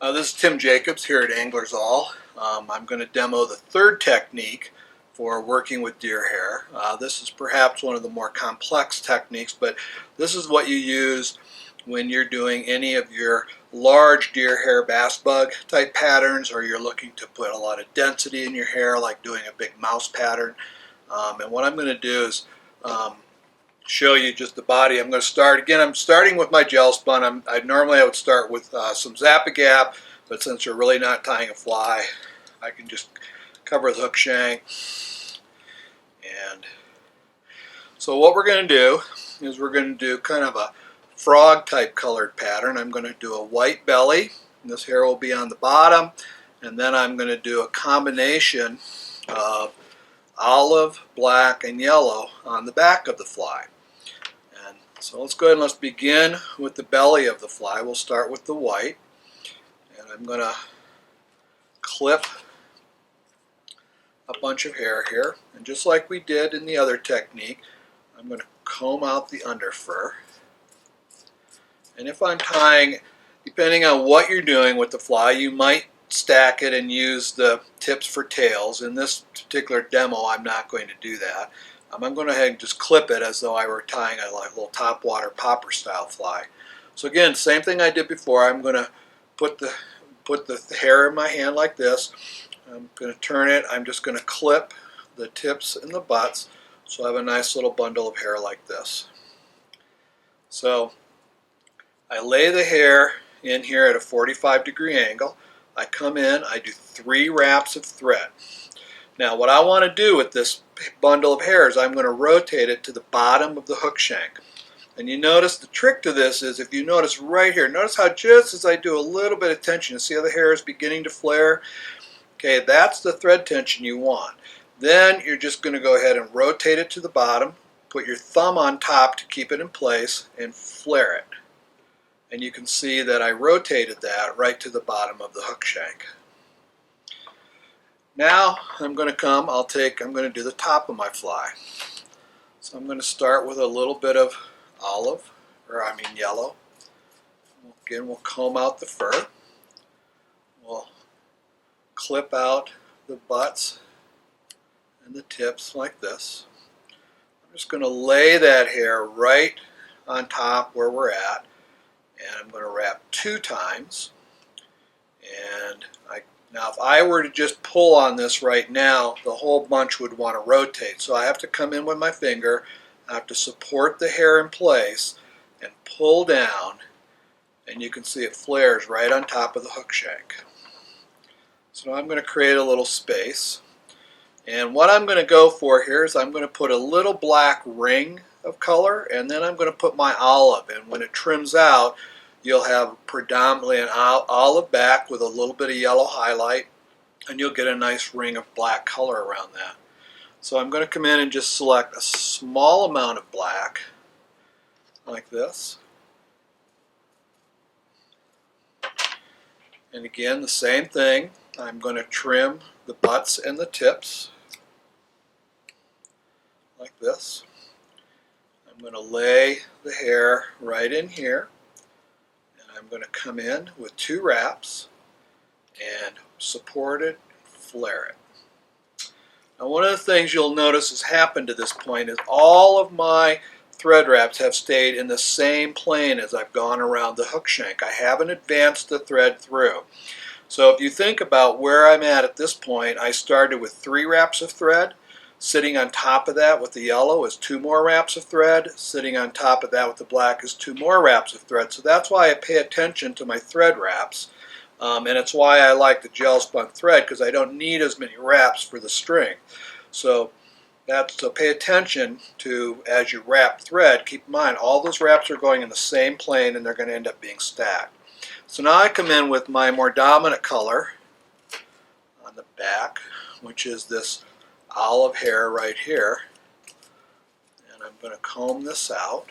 This is Tim Jacobs here at Anglers All. I'm going to demo the third technique for working with deer hair. This is perhaps one of the more complex techniques, but this is what you use when you're doing any of your large deer hair bass bug type patterns, or you're looking to put a lot of density in your hair, like doing a big mouse pattern. And what I'm going to do is show you just the body. I'm going to start again. I'm starting with my gel spun. I would start with some Zap-A-Gap, but since we're really not tying a fly, I can just cover the hook shank. And so what we're going to do is we're going to do kind of a frog type colored pattern. I'm going to do a white belly, and this hair will be on the bottom, and then I'm going to do a combination of olive, black, and yellow on the back of the fly. And so let's go ahead and let's begin with the belly of the fly. We'll start with the white, and I'm going to clip a bunch of hair here, and just like we did in the other technique, I'm going to comb out the under fur. And if I'm tying, depending on what you're doing with the fly, you might stack it and use the tips for tails. In this particular demo, I'm not going to do that. I'm going to go ahead and just clip it as though I were tying a little topwater popper style fly. So again, same thing I did before. I'm going to put the hair in my hand like this. I'm going to turn it. I'm just going to clip the tips and the butts so I have a nice little bundle of hair like this. So I lay the hair in here at a 45-degree angle. I come in, I do 3 wraps of thread. Now what I want to do with this bundle of hair is I'm going to rotate it to the bottom of the hook shank. And you notice the trick to this is, if you notice right here, notice how just as I do a little bit of tension, you see how the hair is beginning to flare? Okay, that's the thread tension you want. Then you're just going to go ahead and rotate it to the bottom, put your thumb on top to keep it in place, and flare it. And you can see that I rotated that right to the bottom of the hook shank. Now I'm going to do the top of my fly. So I'm going to start with a little bit of yellow. Again, we'll comb out the fur. We'll clip out the butts and the tips like this. I'm just going to lay that hair right on top where we're at, and I'm going to wrap 2 times. And now if I were to just pull on this right now, the whole bunch would want to rotate. So I have to come in with my finger, I have to support the hair in place and pull down, and you can see it flares right on top of the hook shank. So now I'm going to create a little space. And what I'm going to go for here is I'm going to put a little black ring of color, and then I'm going to put my olive. And when it trims out, you'll have predominantly an olive back with a little bit of yellow highlight, and you'll get a nice ring of black color around that. So I'm going to come in and just select a small amount of black, like this. And again, the same thing. I'm going to trim the butts and the tips, like this. I'm going to lay the hair right in here, and I'm going to come in with 2 wraps and support it, flare it. Now one of the things you'll notice has happened to this point is all of my thread wraps have stayed in the same plane as I've gone around the hook shank. I haven't advanced the thread through. So if you think about where I'm at this point, I started with 3 wraps of thread. Sitting on top of that with the yellow is 2 more wraps of thread. Sitting on top of that with the black is 2 more wraps of thread. So that's why I pay attention to my thread wraps. And it's why I like the gel spun thread, because I don't need as many wraps for the string. So pay attention to, as you wrap thread, keep in mind all those wraps are going in the same plane and they're going to end up being stacked. So now I come in with my more dominant color on the back, which is this olive hair right here. And I'm going to comb this out,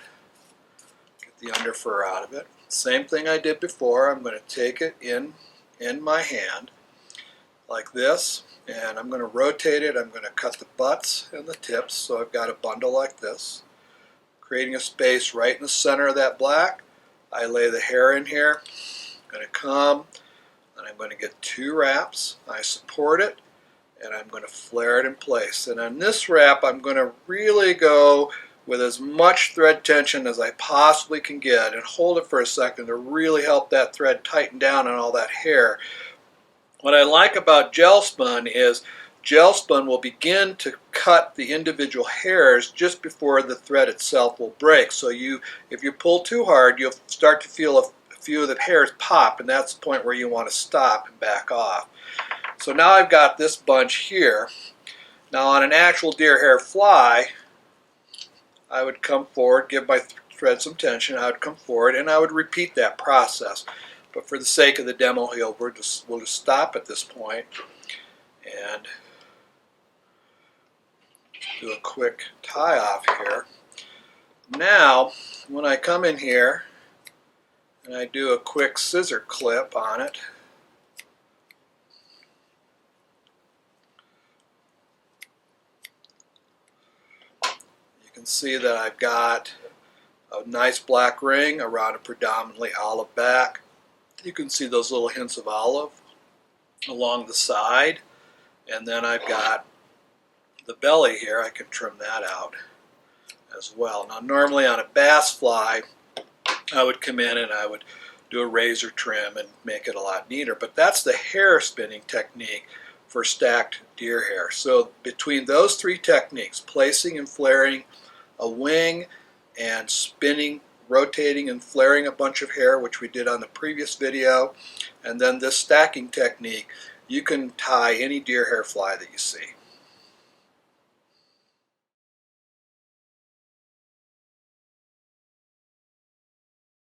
get the under fur out of it. Same thing I did before. I'm going to take it in my hand like this, and I'm going to rotate it. I'm going to cut the butts and the tips, so I've got a bundle like this, creating a space right in the center of that black. I lay the hair in here. I'm going to come, and I'm going to get 2 wraps. I support it, and I'm going to flare it in place. And on this wrap, I'm going to really go with as much thread tension as I possibly can get and hold it for a second to really help that thread tighten down on all that hair. What I like about gel spun is gel spun will begin to cut the individual hairs just before the thread itself will break. So if you pull too hard, you'll start to feel a few of the hairs pop, and that's the point where you want to stop and back off. So now I've got this bunch here. Now on an actual deer hair fly, I would come forward, give my thread some tension, I would come forward, and I would repeat that process. But for the sake of the demo here, we'll just stop at this point and do a quick tie off here. Now, when I come in here and I do a quick scissor clip on it, you can see that I've got a nice black ring around a predominantly olive back. You can see those little hints of olive along the side, and then I've got the belly here. I can trim that out as well. Now normally on a bass fly, I would come in and I would do a razor trim and make it a lot neater, but that's the hair spinning technique for stacked deer hair. So between those 3 techniques, placing and flaring a wing and spinning, rotating and flaring a bunch of hair, which we did on the previous video, and then this stacking technique, you can tie any deer hair fly that you see.